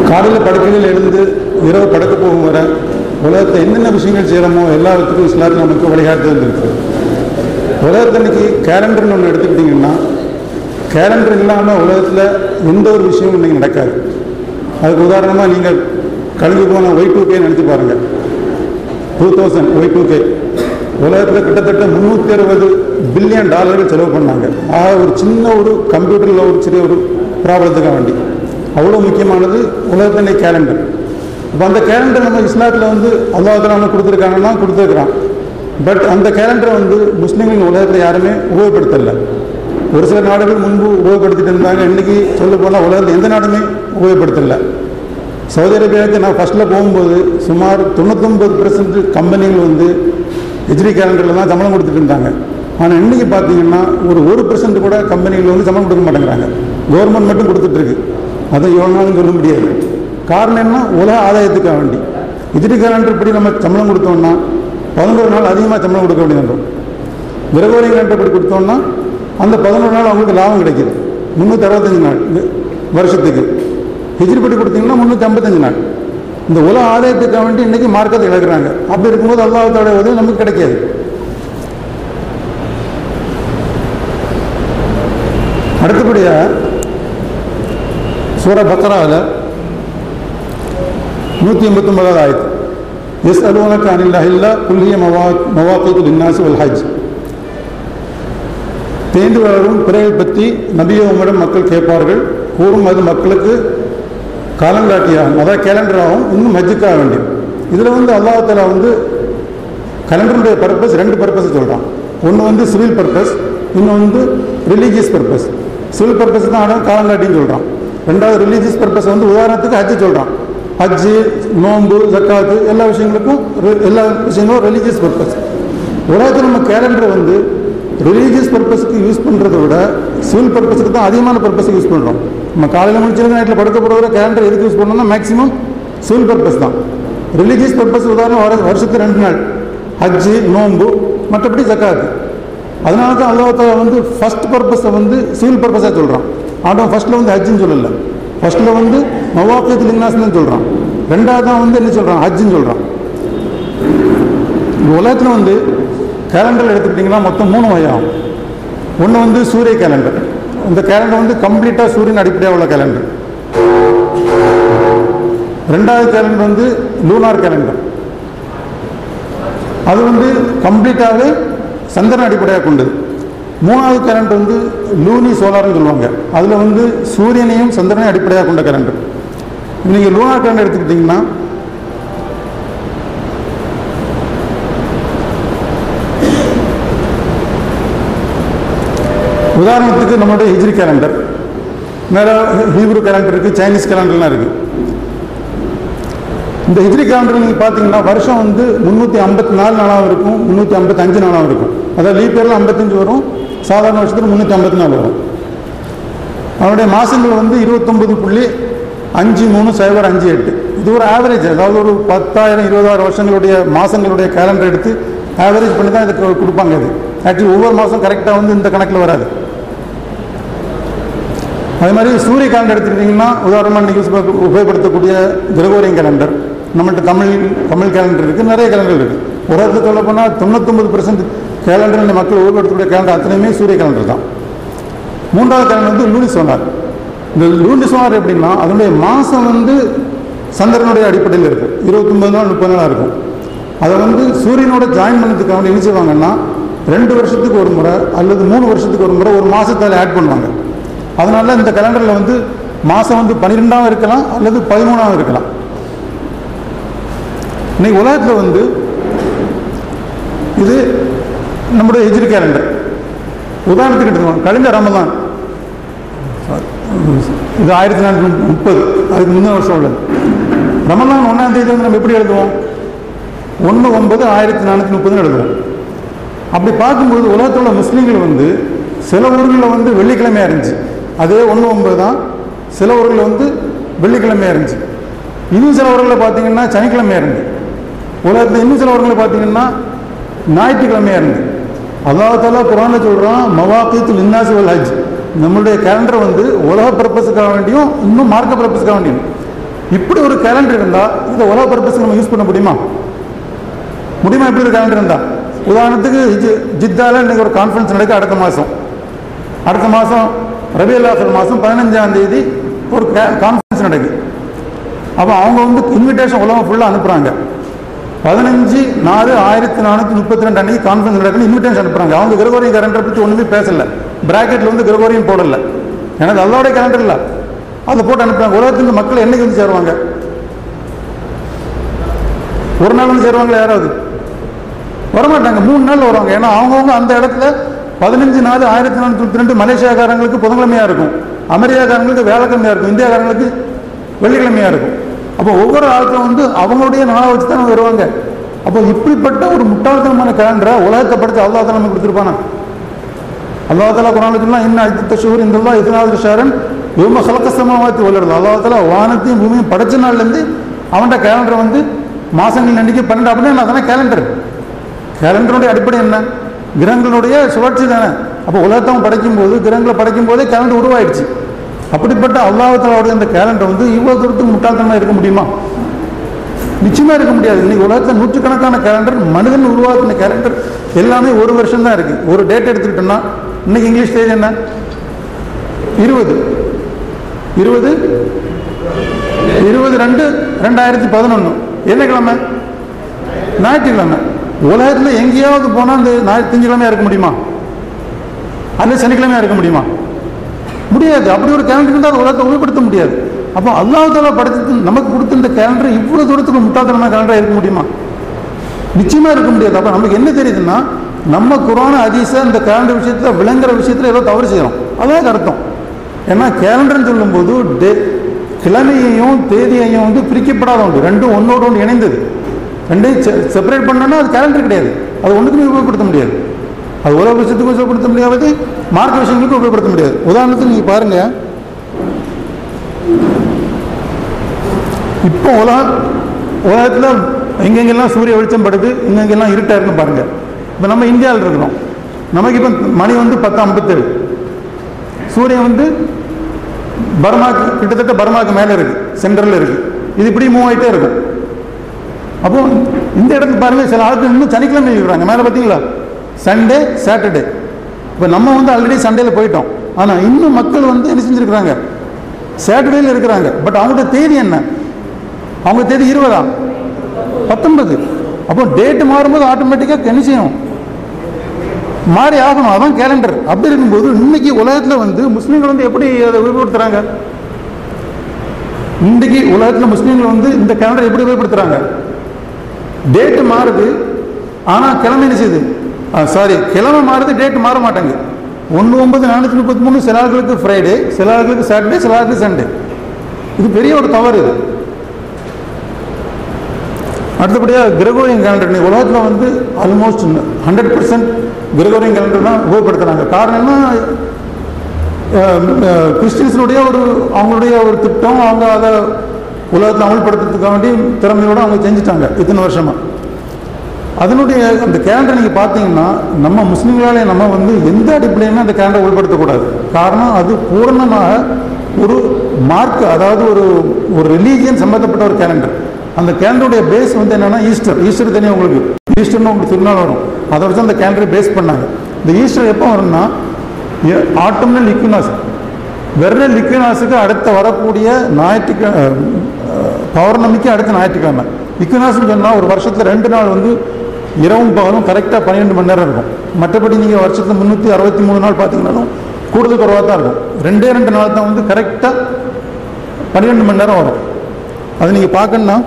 காலையில் படுக்கையில் எழுந்து இரவு படுக்க போகும் வரை உலகத்தில் என்னென்ன விஷயங்கள் செய்கிறோமோ எல்லாத்துக்கும் இஸ்லாத்தில் நமக்கு வழிகாட்டு வந்துருக்கு. உலகத்தன்னைக்கு கேலண்டர்னு ஒன்று எடுத்துக்கிட்டிங்கன்னா, கேலண்டர் இல்லாமல் உலகத்தில் எந்த ஒரு விஷயமும் இன்றைக்கி நடக்காது. அதுக்கு உதாரணமாக நீங்கள் கழிஞ்சு போன Y2K நினச்சி பாருங்கள். 2000 Y2K உலகத்தில் கிட்டத்தட்ட $360 பில்லியன் செலவு பண்ணாங்க. ஒரு சின்ன ஒரு கம்ப்யூட்டரில் ஒரு சிறிய ஒரு ப்ராப்ளத்துக்காக வேண்டி. அவ்வளோ முக்கியமானது உலகத்தினை கேலண்டர். இப்போ அந்த கேலண்டர் நம்ம இஸ்லாத்தில் அல்லாஹ் தஆலா கொடுத்துருக்காங்கன்னா கொடுத்துருக்குறான். பட் அந்த கேலண்டரை முஸ்லீம்களின் உலகத்தில் யாருமே உபயோகப்படுத்தலை. ஒரு சில நாடுகள் முன்பு உபயோகப்படுத்திட்டு இருந்தாங்க. இன்றைக்கி சொல்ல போனால் உலகத்தில் எந்த நாடுமே உபயோகப்படுத்தலை. சவுதி அரேபியாவுக்கு நான் ஃபஸ்ட்டில் போகும்போது சுமார் 99% கம்பெனிகள் ஹிஜ்ரி கேலண்டரில் தான் சம்பளம் கொடுத்துட்டு இருந்தாங்க. ஆனால் இன்றைக்கி பார்த்தீங்கன்னா ஒரு 1% கூட கம்பெனிகள் சம்பளம் கொடுக்க மாட்டேங்கிறாங்க. கவர்மெண்ட் மட்டும் கொடுத்துட்ருக்கு. அதை எவ்வளோனாலும் சொல்ல முடியாது. காரணம் என்ன? உலக ஆதாயத்துக்காக வேண்டி. ஹிஜ்ரி கேலண்டர் இப்படி நம்ம சம்பளம் கொடுத்தோம்னா 11 நாள் அதிகமாக சம்பளம் கொடுக்க வேண்டியது. கிரகோரியன் கேலண்டர் இப்படி கொடுத்தோம்னா அந்த 11 நாள் அவங்களுக்கு லாபம் கிடைக்கிது. 365 நாள் வருஷத்துக்கு. ஹிஜ்ரி படி கொடுத்தீங்கன்னா 355 நாள். இந்த உலக ஆதாயத்துக்காக வேண்டி இன்றைக்கி மார்க்கத்தை இழக்கிறாங்க. அப்படி இருக்கும்போது அல்லாஹ்வுடைய உதவி நமக்கு கிடைக்காது. அடுத்தபடியாக சூரா பக்ராவில் 189வது ஆயத்து, யஸ்அலூனக அனில் அஹில்லா குல் ஹிய மவாகீது லின்னாஸி வல் ஹஜ். தேர்ந்து வரும் பிறைகள் பற்றி நபியே உம்மிடம் மக்கள் கேட்பார்கள், கூறும் அது மக்களுக்கு காலங்காட்டியாகும், அதாவது கேலண்டராகும், இன்னும் ஹஜ்ஜுக்காக வேண்டியும். இதில் அல்லாஹ் தஆலா கேலண்டருடைய பர்பஸ் 2 பர்பஸ் சொல்கிறான். ஒன்று சிவில் பர்பஸ், இன்னொன்று ரிலீஜியஸ் பர்பஸ். சிவில் பர்பஸ் தான் ஆனால் காலங்காட்டின்னு சொல்கிறான். ரெண்டாவது ரிலீஜியஸ் பர்பஸ் உதாரணத்துக்கு ஹஜ்ஜு சொல்கிறான். ஹஜ்ஜு, நோன்பு, ஜக்காத்து எல்லா விஷயங்களுக்கும் ரிலீஜியஸ் பர்பஸ். உலகத்தில் நம்ம கேலண்டர் ரிலீஜியஸ் பர்பஸுக்கு யூஸ் பண்ணுறதை விட சிவில் பர்பஸுக்கு தான் அதிகமான பர்பஸுக்கு யூஸ் பண்ணுறோம். நம்ம காலையில் முடிச்சிருந்த நைட்டில் படுக்க போகிற கேலண்டர் எதுக்கு யூஸ் பண்ணோம்னா மேக்ஸிமம் சிவில் பர்பஸ் தான். ரிலீஜியஸ் பர்பஸ் உதாரணம் வருஷத்துக்கு 2 நாள் ஹஜ்ஜு, நோன்பு, மற்றபடி ஜக்காத்து. அதனால தான் அல்லாஹ் தஆலா ஃபர்ஸ்ட் பர்பஸை சிவில் பர்பஸாக சொல்கிறான். ஆனால் ஃபர்ஸ்ட்டில் ஹஜ்ஜுன்னு சொல்லலை. ஃபர்ஸ்ட்டில் மவாகீது லின்னாஸ்ன்னு சொல்கிறான். ரெண்டாவது தான் என்ன சொல்கிறான்? ஹஜ்ஜுன்னு சொல்கிறான். உலகத்தில் கேலண்டர் எடுத்துக்கிட்டிங்கன்னா மொத்தம் 3 வகையாகும். ஒன்று சூரிய கேலண்டர். இந்த கேலண்டர் கம்ப்ளீட்டாக சூரியன் அடிப்படையாக உள்ள கேலண்டர். ரெண்டாவது கேலண்டர் லூனார் கேலண்டர். அது கம்ப்ளீட்டாகவே சந்திரன் அடிப்படையாக கொண்டது. மூணாவது கேலண்டர் லூனி சோலார்னு சொல்லுவாங்க. அதில் சூரியனையும் சந்திரனையும் அடிப்படையாக கொண்ட கேலண்டர். நீங்கள் லூனார் கேலண்டர் எடுத்துக்கிட்டிங்கன்னா உதாரணத்துக்கு நம்மளுடைய ஹிஜ்ரி கேலண்டர், மேலே ஹீப்ரு கேலண்டர் இருக்குது, சைனீஸ் கேலண்டர்லாம் இருக்குது. இந்த ஹிஜ்ரி கேலண்டர் நீங்கள் பார்த்தீங்கன்னா வருஷம் 354 நாளாகவும் இருக்கும், 355 நாளாகவும் இருக்கும். அதாவது லீப் இயரில் 55 வரும், சாதாரண வருஷத்தில் 354 வரும். அவனுடைய மாதங்கள் 29.5308. இது ஒரு ஆவரேஜ். அதாவது ஒரு 10,000 20,000 வருஷங்களுடைய மாதங்களுடைய கேலண்டர் எடுத்து ஆவரேஜ் பண்ணி தான் இதுக்கு கொடுப்பாங்க. இது ஆக்சுவலி ஒவ்வொரு மாதம் கரெக்டாக இந்த கணக்கில் வராது. அதே மாதிரி சூரிய கேலண்டர் எடுத்துக்கிட்டிங்கன்னா உதாரணமாக இன்றைக்கி உபயோகப்படுத்தக்கூடிய கிரகோரியன் கேலண்டர், நம்மள்கிட்ட தமிழ் கேலண்டர் இருக்குது, நிறைய கேலண்டர் இருக்குது. உலகத்தில் சொல்ல போனால் 99% கேலண்டர் இந்த மக்கள் உபயோகப்படுத்தக்கூடிய கேலண்டர் அத்தனையுமே சூரிய கேலண்டர் தான். மூன்றாவது கேலண்டர் லூனி சோலார். இந்த லூனி சோலார் எப்படின்னா அதனுடைய மாதம் சந்திரனுடைய அடிப்படையில் இருக்குது. 29 நாள் 30 நாளாக இருக்கும். அதை சூரியனோட ஜாயின் பண்ணதுக்காக என்ன செய்வாங்கன்னா 2 வருஷத்துக்கு ஒரு முறை அல்லது 3 வருஷத்துக்கு ஒரு முறை ஒரு மாதத்தால் ஆட் பண்ணுவாங்க. அதனால இந்த கேலண்டரில் மாதம் 12ஆக இருக்கலாம் அல்லது 13ஆக இருக்கலாம். இன்னைக்கு உலகத்தில் இது நம்முடைய ஹிஜ்ரி கேலண்டர். உதாரணத்துக்கு எடுத்துக்கணும், கழிந்த ரமலான் இது 1430, அதுக்கு முந்தின வருஷம் உள்ளது. ரமலான் 1ஆம் தேதி நம்ம எப்படி எழுதுவோம்? 1/9/1430 எழுதுவோம். அப்படி பார்க்கும்போது உலகத்தில் உள்ள முஸ்லீம்கள் சில ஊர்களில் வெள்ளிக்கிழமையாக இருந்துச்சு, அதே 1/9 தான் சில ஊரில் வந்து வெள்ளிக்கிழமையாக இருந்துச்சு. இன்னும் சில ஊர்களில் பார்த்தீங்கன்னா சனிக்கிழமையாக இருந்து. உலகத்தில் இன்னும் சில ஊர்களில் பார்த்தீங்கன்னா ஞாயிற்றுக்கிழமையாக இருந்து. அல்லாஹ் தஆலா குர்ஆனில் சொல்கிறான், மவாக்கீத்து லின்னாஸி வல் ஹஜ். நம்மளுடைய கேலண்டர் வந்து உலக பர்பஸுக்காக வேண்டியும் இன்னும் மார்க்க பர்பஸுக்காக வேண்டியும். இப்படி ஒரு கேலண்டர் இருந்தால் இதை உலக பர்பஸுக்கு நம்ம யூஸ் பண்ண முடியுமா? இப்படி ஒரு கேலண்டர் இருந்தால், உதாரணத்துக்கு ஜித்தால இன்னைக்கு ஒரு கான்ஃபரன்ஸ் நடக்க அடுத்த மாதம் ரபியுல் ஆஹிர் மாதம் 15ஆம் தேதி ஒரு கான்ஃபரன்ஸ் நடக்குது. அப்போ அவங்க வந்து இன்விடேஷன் உலகம் ஃபுல்லாக அனுப்புகிறாங்க. 15/4/1432 அன்னைக்கு கான்ஃபரன்ஸ் நடக்குன்னு இன்விடேஷன் அனுப்புகிறாங்க. அவங்க கிரகோரியன் கேலண்டரை பற்றி ஒன்றுமே பேசலை, பிராக்கெட்டில் வந்து கிரகோரியன் போடலை, எனக்கு அல்லாவுடைய கேலண்டர் இல்லை, அதை போட்டு அனுப்புகிறாங்க. உலகத்துக்கு மக்கள் என்னைக்கு வந்து சேருவாங்க? ஒரு நாள் வந்து சேருவாங்களா? யாராவது வரமாட்டாங்க. 3 நாள் வருவாங்க. ஏன்னா அவங்கவுங்க அந்த இடத்துல 15/4/1432 மலேசியாக்காரங்களுக்கு புதன்கிழமையாக இருக்கும், அமெரிக்காக்காரங்களுக்கு வேலைக்கிழமையாக இருக்கும், இந்தியாக்காரங்களுக்கு வெள்ளிக்கிழமையாக இருக்கும். அப்போ ஒவ்வொரு ஆளுக்கும் வந்து அவங்களுடைய நாளை வச்சு தான் வருவாங்க. அப்போ இப்படிப்பட்ட ஒரு முட்டாள்தனமான கேலண்டரை உலகத்தை படைத்து அல்லாஹ் தஆலா நமக்கு கொடுத்துருப்பானா? அல்லாஹ் தஆலா குர்ஆனில் சொன்னா, இன்ன அஜ்ஜத ஷுஹூரி இன்தல்லாஹி 12 ஷஹ்ரன் யௌம ഖலഖ ஸமாவாத்தி வல் அர்த். அல்லாஹ் தஆலா வானத்தையும் பூமியும் படைச்ச நாள்லேருந்து அவன்கிட்ட கேலண்டர் வந்து மாசங்கள் எண்ணிக்கை 12 அப்படின்னா அதான கேலண்டர். கேலண்டருடைய அடிப்படை என்ன? கிரகங்களுடைய சுழற்சி தானே. அப்போ உலகத்தை படைக்கும் போது, கிரகங்களை படைக்கும் போதே கேலண்டர் உருவாயிடுச்சு. அப்படிப்பட்ட அல்லாஹ் தஆலாவுடைய அந்த கேலண்டர் வந்து இவ்வளவு தூரத்துக்கு முட்டாள்தனமாக இருக்க முடியுமா? நிச்சயமா இருக்க முடியாது. இன்னைக்கு உலகத்தில் நூற்றுக்கணக்கான கேலண்டர், மனிதன் உருவாக்கின கேலண்டர் எல்லாமே ஒரு வருஷம் தான் இருக்கு. ஒரு டேட் எடுத்துக்கிட்டோம்னா இன்னைக்கு இங்கிலீஷ் தேதி என்ன? 20/2/2011. என்ன கிழமை? ஞாயிற்றுக்கிழமை. உலகத்தில் எங்கேயாவது போனால் அந்த திங்கக்கிழமையா இருக்க முடியுமா? அல்லது சனிக்கிழமையா இருக்க முடியுமா? முடியாது. அப்படி ஒரு கேலண்டர் இருந்தால் அது உலகத்தை உபயோகப்படுத்த முடியாது. அப்போ அல்லாஹ் தஆலா படைத்து நமக்கு கொடுத்த இந்த கேலண்டர் இவ்வளவு தூரத்துக்கு முட்டாள்தனமான கேலண்டராக இருக்க முடியுமா? நிச்சயமா இருக்க முடியாது. அப்போ நமக்கு என்ன தெரியுதுன்னா, நம்ம குர்ஆன் ஹதீஸை இந்த கேலண்டர் விஷயத்தில் விளங்குற விஷயத்தில் ஏதோ தவறு செய்யறோம். அதான் அர்த்தம். ஏன்னா கேலண்டர்னு சொல்லும்போது கிழமையையும் தேதியையும் வந்து பிரிக்கப்படாத ஒன்று, ரெண்டும் ஒன்னோடு ஒன்று இணைந்தது. ரெண்டையும் செப்பரேட் பண்ணோன்னா அது கேலண்டர் கிடையாது. அது ஒன்றுக்குமே உபயோகப்படுத்த முடியாது. அது உலக விஷயத்துக்கு உபயோகப்படுத்த முடியாது, மார்க்க விஷயங்களுக்கு உபயோகப்படுத்த முடியாது. உதாரணத்துக்கு நீங்க பாருங்க, இப்போ உலகத்தில் எங்கெங்கெல்லாம் சூரிய வெளிச்சம் படுது, எங்கெங்கெல்லாம் இருட்டா இருக்குன்னு பாருங்க. இப்போ நம்ம இந்தியாவில் இருக்கிறோம், நமக்கு இப்போ மணி வந்து 10:57, சூரியன் வந்து பர்மாக்கு கிட்டத்தட்ட பர்மாவுக்கு மேலே இருக்கு, சென்ட்ரல் இருக்கு. இது இப்படி மூவ் ஆகிட்டே இருக்கும். அப்போ இந்த இடத்துல பாருங்க, சில ஆட்கள் இன்னும் சனிக்கிழமை இருக்கிறாங்க மேலே, பார்த்தீங்களா? Sunday Saturday. இப்போ நம்ம வந்து ஆல்ரெடி சண்டேல போயிட்டோம். ஆனால் இன்னும் மக்கள் வந்து என்ன செஞ்சுருக்கிறாங்க? சாட்டர்டேல இருக்கிறாங்க. பட் அவங்களோட தேதி என்ன? அவங்க தேதி 20ஆ 19. அப்போ டேட் மாறும்போது ஆட்டோமேட்டிக்காக என்ன செய்யணும்? மாறி ஆகணும். அதான் கேலண்டர். அப்படி இருக்கும்போது இன்னைக்கு உலகத்தில் வந்து முஸ்லீம்கள் வந்து எப்படி அதை உபயோகப்படுத்துறாங்க? இன்றைக்கு உலகத்தில் முஸ்லீம்கள் வந்து இந்த கேலண்டர் எப்படி உபயோகப்படுத்துறாங்க? டேட்டு மாறுது, ஆனால் கிழமை என்ன செய்யுது? கிழமை மாறுது, டேட் மாற மாட்டாங்க. 1/9/433 சில ஆளுகளுக்கு ஃப்ரைடே, சில ஆளுகளுக்கு சாட்டர்டே, சில ஆளுகளுக்கு சண்டே. இது பெரிய ஒரு தவறு. இது அடுத்தபடியாக கிரகோரியன் கேலண்டர். உலகத்தில் வந்து ஆல்மோஸ்ட் 100% கிரகோரியன் கேலண்டர் தான் உபயோகப்படுத்துகிறாங்க. காரணம் என்ன? கிறிஸ்டின்ஸுடைய அவங்களுடைய ஒரு திட்டம், அவங்க அதை உலகத்தில் அமல்படுத்துறதுக்காக வேண்டி திறமையோடு அவங்க செஞ்சுட்டாங்க இத்தனை வருஷமா. அதனுடைய அந்த கேலண்டர் நீங்கள் பார்த்தீங்கன்னா, நம்ம முஸ்லீம்களாலே நம்ம வந்து எந்த அடிப்படையுமே அந்த கேலண்டரை உள்படுத்தக்கூடாது. காரணம், அது பூர்ணமாக ஒரு மார்க், அதாவது ஒரு ரிலீஜியன் சம்பந்தப்பட்ட ஒரு கேலண்டர். அந்த கேலண்டருடைய பேஸ் வந்து என்னன்னா ஈஸ்டர் தெரியும் உங்களுக்கு. ஈஸ்டர்னு உங்களுக்கு திருநாள் வரும், அதை வச்சு அந்த கேலண்டரை பேஸ் பண்ணாங்க. இந்த ஈஸ்டர் எப்போ வரும்னா ஆட்டம்னல் ஈக்வினாஸ், வெர்னல் ஈக்வினாஸுக்கு அடுத்த வரக்கூடிய பௌர்ணமிக்கு அடுத்த ஞாயிற்றுக்கிழமை. ஈக்வினாஸ்ன்னு சொன்னால் ஒரு வருஷத்தில் 2 நாள் வந்து இரவும் பகலும் கரெக்டாக 12 மணி நேரம் இருக்கும். மற்றபடி நீங்கள் வருஷத்தில் 363 நாள் பார்த்தீங்கன்னாலும் கூடுதல் குறைவாக தான் இருக்கும். 2 நாள் தான் வந்து கரெக்டாக 12 மணி நேரம் வரும். அது நீங்கள் பார்க்கணுன்னா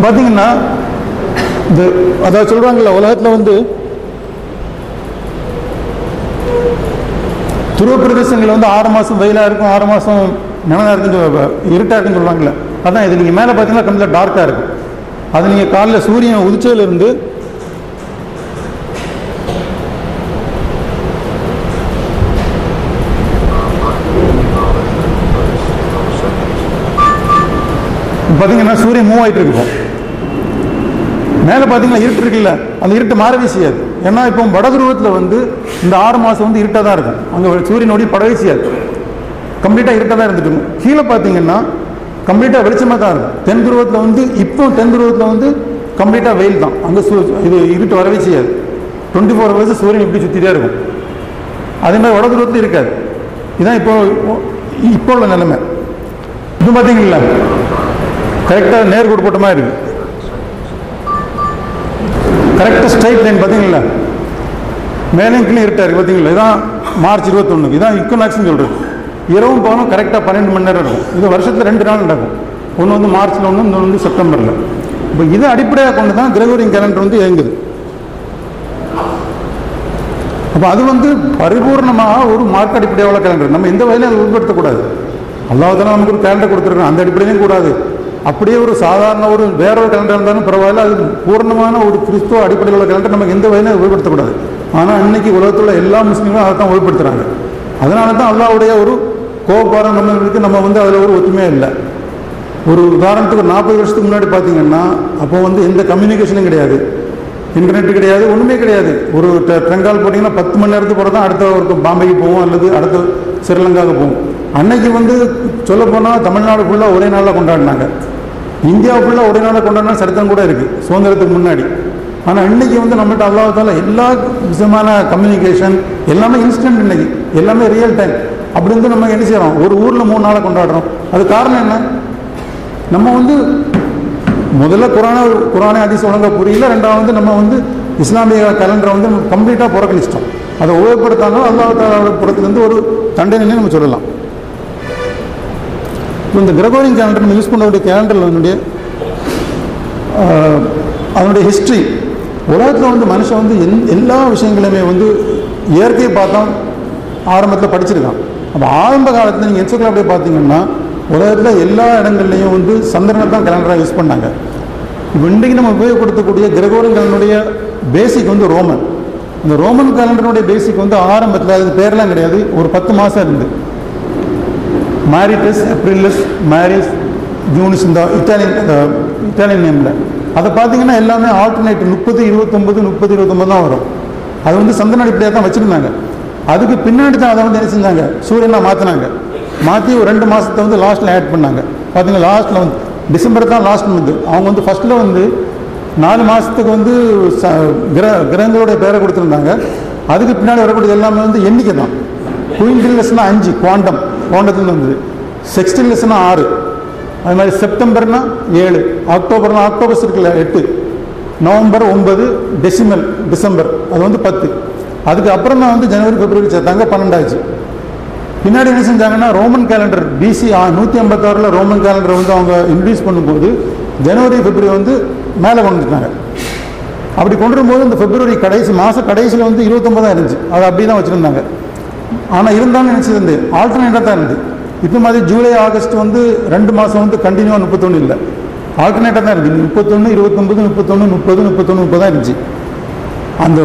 பார்த்தீங்கன்னா இந்த அதாவது சொல்கிறாங்கல்ல, உலகத்தில் வந்து துருவ பிரதேசங்களில் வந்து 6 மாதம் வெயிலாக இருக்கும், 6 மாதம் நிழலாக இருக்குன்னு இருட்டாக இருக்குன்னு சொல்லுவாங்கல்ல. அதான் இது நீங்கள் மேலே பார்த்தீங்கன்னா கம்மியில் டார்க்காக இருக்கும். அது நீங்கள் காலையில் சூரியன் உதிச்சதுலேருந்து பார்த்தீங்கன்னா சூரியன் மூவ் ஆகிட்டு இருக்கும். மேலே பார்த்தீங்கன்னா இருட்டு இருக்குல்ல, அந்த இருட்டு மாறவே செய்யாது. ஏன்னா இப்போ வடதுருவத்தில் வந்து இந்த 6 மாதம் வந்து இருட்டாக தான் இருக்கும். அங்கே சூரியனோடி படவே செய்யாது, கம்ப்ளீட்டாக இருட்டாக தான் இருந்துட்டு இருக்கும். கீழே பார்த்தீங்கன்னா கம்ப்ளீட்டாக வெளிச்சமாக தான் இருக்கும். தென் துருவத்தில் வந்து இப்போ தென் துருவத்தில் வந்து கம்ப்ளீட்டாக வெயில் தான். அங்கே இது இருட்டு வரவே செய்யாது. 24 hours சூரியன் இப்படி சுற்றிட்டே இருக்கும். அதே மாதிரி வடதுருவத்தில் இருக்காது. இதுதான் இப்போ உள்ள நிலைமை. இது பார்த்தீங்களா கரெக்டாக நேர்கோடு போட்ட மாதிரி இருக்குது. கரெக்டாக ஸ்ட்ரைட் லைன் பார்த்தீங்களா, மேலேயும் கீழே இருட்டாக இருக்குது பார்த்தீங்களா. இதுதான் மார்ச் 21. இதுதான் ஈக்குவனாக்ஸ்னு சொல்கிறது. இரவும் பகலும் கரெக்டாக 12 மணி நேரம் இருக்கும். இது வருஷத்தில் 2 நாள் நடக்கும். ஒன்று வந்து மார்ச்சில் ஒன்று, இன்னொன்று வந்து செப்டம்பரில். இப்போ இதை அடிப்படையாக கொண்டு தான் கிரெகோரியன் கேலண்டர் வந்து இயங்குது. அப்போ அது வந்து பரிபூர்ணமாக ஒரு மார்க் அடிப்படையாக உள்ள கேலண்டர். நம்ம எந்த வகையிலும் அதை உட்படுத்தக்கூடாது. அல்லாஹ்தாலா நமக்கு ஒரு கேலண்டர் கொடுத்துருக்கோம், அந்த அடிப்படையிலையும் கூடாது. அப்படியே ஒரு சாதாரண ஒரு வேற ஒரு கேலண்டர் இருந்தாலும் பரவாயில்ல, அது பூர்ணமான ஒரு கிறிஸ்துவ அடிப்படையில் உள்ள கேலண்டர் நமக்கு எந்த வகையிலும் உபயோகப்படுத்தக்கூடாது. ஆனால் இன்னைக்கு உலகத்தில் உள்ள எல்லா முஸ்லீம்களும் அதை தான் உபயோகப்படுத்துகிறாங்க. அதனால தான் அல்லாஹ்வுடைய ஒரு கோபாரம் நம்ம இருக்கு. நம்ம வந்து அதில் ஒரு ஒற்றுமையாக இல்லை. ஒரு உதாரணத்துக்கு 40 வருஷத்துக்கு முன்னாடி பார்த்தீங்கன்னா அப்போ வந்து எந்த கம்யூனிகேஷனும் கிடையாது, இன்டர்நெட் கிடையாது, ஒன்றுமே கிடையாது. ஒரு ட்ரெங்கால் போட்டிங்கன்னா 10 மணி நேரத்துக்கு போகிற தான் அடுத்த ஒரு பாம்பேக்கு போவோம் அல்லது அடுத்த ஸ்ரீலங்காவுக்கு போவோம். அன்னைக்கு வந்து சொல்ல போனால் தமிழ்நாடு ஃபுல்லாக ஒரே நாளில் கொண்டாடினாங்க, இந்தியா ஃபுல்லாக ஒரே நாளில் கொண்டாடினா சரித்திரம் கூட இருக்குது சுதந்திரத்துக்கு முன்னாடி. ஆனால் இன்னைக்கு வந்து நம்மகிட்ட அல்லாஹ்தாலா எல்லா விதமான கம்யூனிகேஷன் எல்லாமே இன்ஸ்டன்ட், இன்னைக்கு எல்லாமே ரியல் டைம். அப்படி வந்து நம்ம என்ன செய்கிறோம், ஒரு ஊரில் 3 நாளை கொண்டாடுறோம். அது காரணம் என்ன, நம்ம வந்து முதல்ல குரானே ஹதீஸ் ஒழுங்காக புரியல, ரெண்டாவது நம்ம வந்து இஸ்லாமிய கேலண்டரை வந்து கம்ப்ளீட்டாக புறக்கணிச்சிட்டோம். அதை உபயோகப்படுத்தாலும் அல்லாஹ்தாலா புறத்துலேருந்து ஒரு தண்டனைன்னு நம்ம சொல்லலாம். இந்த கிரெகோரியன் கேலண்டர் நம்ம யூஸ் பண்ணக்கூடிய கேலண்டரில் அதனுடைய ஹிஸ்ட்ரி, உலகத்தில் வந்து மனுஷன் வந்து எல்லா விஷயங்களையுமே வந்து இயற்கையை பார்த்தா ஆரம்பத்தில் படிச்சிருக்கான். அப்போ ஆரம்ப காலத்தில் நீங்கள் என்சைக்ளோபீடியா பார்த்தீங்கன்னா உலகத்தில் எல்லா இடங்கள்லையும் வந்து சந்திரனை தான் கேலண்டராக யூஸ் பண்ணாங்க. இப்போ இன்றைக்கு நம்ம உபயோகப்படுத்தக்கூடிய கிரெகோரியன் கேலண்டருடைய பேசிக் வந்து ரோமன். இந்த ரோமன் கேலண்டருடைய பேசிக் வந்து ஆரம்பத்தில் அதுக்கு பேரெலாம் கிடையாது, ஒரு 10 மாதம் இருந்து மாரிட்டஸ், அப்ரிலஸ், மாரிஸ், ஜூனிஸ், இந்த இட்டாலியன் நேமில். அதை பார்த்தீங்கன்னா எல்லாமே ஆல்டர்னேட் 30, 29, 30, 29 தான் வரும். அது வந்து சந்திரன் அடிப்படையாக தான் வச்சுருந்தாங்க. அதுக்கு பின்னாடி தான் அதை வந்து என்ன செஞ்சாங்க, சூரியனாக மாற்றினாங்க. மாற்றி ஒரு 2 மாதத்தை வந்து லாஸ்ட்டில் ஆட் பண்ணாங்க. பார்த்தீங்கன்னா லாஸ்ட்டில் வந்து டிசம்பர் தான் லாஸ்ட் மந்த். அவங்க வந்து ஃபஸ்ட்டில் வந்து 4 மாதத்துக்கு வந்து கிரகங்களுடைய பேரை கொடுத்துருந்தாங்க. அதுக்கு பின்னாடி வரக்கூடியது எல்லாமே வந்து எண்ணிக்கை தான். குயின்டில்லஸ்னா 5, குவாண்டத்துலேருந்து வந்தது. செக்ஸ்டில்லஸ்னா 6, அது மாதிரி செப்டம்பர்னா 7, அக்டோபர்னா ஆக்டோபர்ஸ் இருக்குல்ல 8, நவம்பர் 9, டிசம்பர் அது வந்து 10. அதுக்கு அப்புறம் தான் வந்து ஜனவரி பிப்ரவரி சேர்த்தாங்க, 12 ஆச்சு. பின்னாடி என்ன செஞ்சாங்கன்னா Roman calendar BC 156 Roman calendar வந்து அவங்க இன்ட்ரடியூஸ் பண்ணும்போது ஜனவரி பிப்ரவரி வந்து மேலே கொண்டு வந்துட்டாங்க. அப்படி கொண்டு வரும்போது இந்த பிப்ரவரி கடைசியில் வந்து 29 தான் இருந்துச்சு. அது அப்படி தான் வச்சுருந்தாங்க. ஆனால் இருந்தாலும் நினச்சது ஆல்டர்னேட்டாக தான் இருந்துச்சு. இப்போ மாதிரி ஜூலை ஆகஸ்ட் வந்து 2 மாதம் வந்து கண்டினியூவாக 31 இல்லை, ஆல்டர்னேட்டாக தான் இருக்குது. 31, 29, 31, 30, 31, 30 தான் இருந்துச்சு. அந்த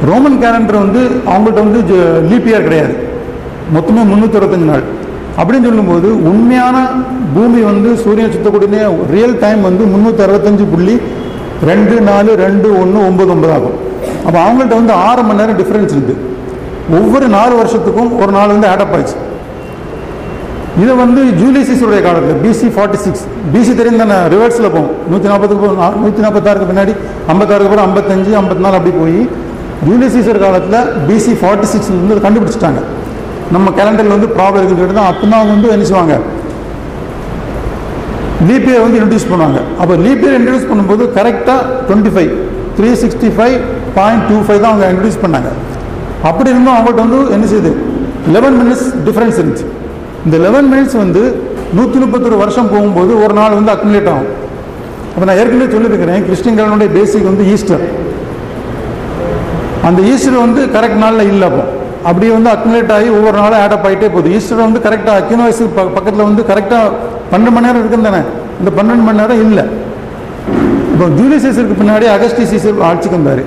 ரோமன் கேலண்டர் வந்து அவங்கள்ட்ட வந்து லீப் இயர் கிடையாது, மொத்தமே 365 நாள். அப்படின்னு சொல்லும்போது உண்மையான பூமி வந்து சூரியன் சுற்றக்கூடிய ரியல் டைம் வந்து 365.242199 ஆகும். அப்போ அவங்கள்ட்ட வந்து 6 மணி நேரம் டிஃப்ரென்ஸ் இருக்குது. ஒவ்வொரு 4 வருஷத்துக்கும் ஒரு நாள் வந்து ஆடப் ஆச்சு. இதை வந்து ஜூலியஸ் சீசருடைய காலத்தில் BC 46, BC தெரியும் தானே, ரிவர்ஸில் போகும். 146 பின்னாடி 56 அப்புறம் 55, 54 அப்படி போய் ஜூலியஸ் சீசர் காலத்தில் BC 46 வந்து கண்டுபிடிச்சிட்டாங்க. நம்ம கேலண்டரில் வந்து ப்ராப்ளம் இருக்குன்னு சொல்லிட்டு தான் அப்போ அவங்க வந்து என்ன செய்வாங்க, லீப் இயர் வந்து இன்ட்ரடியூஸ் பண்ணுவாங்க. அப்போ லீப் இயர் இன்ட்ரடியூஸ் பண்ணும்போது கரெக்டாக 365.25 தான் அவங்க இன்ட்ரடியூஸ் பண்ணாங்க. அப்படி இருந்தும் அவங்கள்ட்ட வந்து என்ன செய்யுது 11 மினிட்ஸ் டிஃப்ரென்ஸ் இருந்துச்சு. இந்த 11 மினிட்ஸ் வந்து 131 வருஷம் போகும்போது ஒரு நாள் வந்து அக்குமுலேட் ஆகும். அப்போ நான் ஏற்கனவே சொல்லியிருக்கிறேன், கிறிஸ்டின் கேலண்டருடைய பேசிக் வந்து ஈஸ்டர். அந்த ஈஸ்டர் வந்து கரெக்ட் நாளில் இல்லை. அப்போ அப்படியே வந்து அக்குமுலேட் ஆகி ஒவ்வொரு நாளும் ஆடப் ஆகிட்டே போகுது. ஈஸ்டர் வந்து கரெக்டாக அக்யூனோவைஸ் பக்கத்தில் வந்து கரெக்டாக 12 மணி நேரம் இருக்குன்னு தானே, இந்த 12 மணி நேரம் இல்லை. இப்போ ஜூலியஸ் சீசருக்கு பின்னாடி அகஸ்டி சீசர் ஆட்சிக்கு வந்தார்.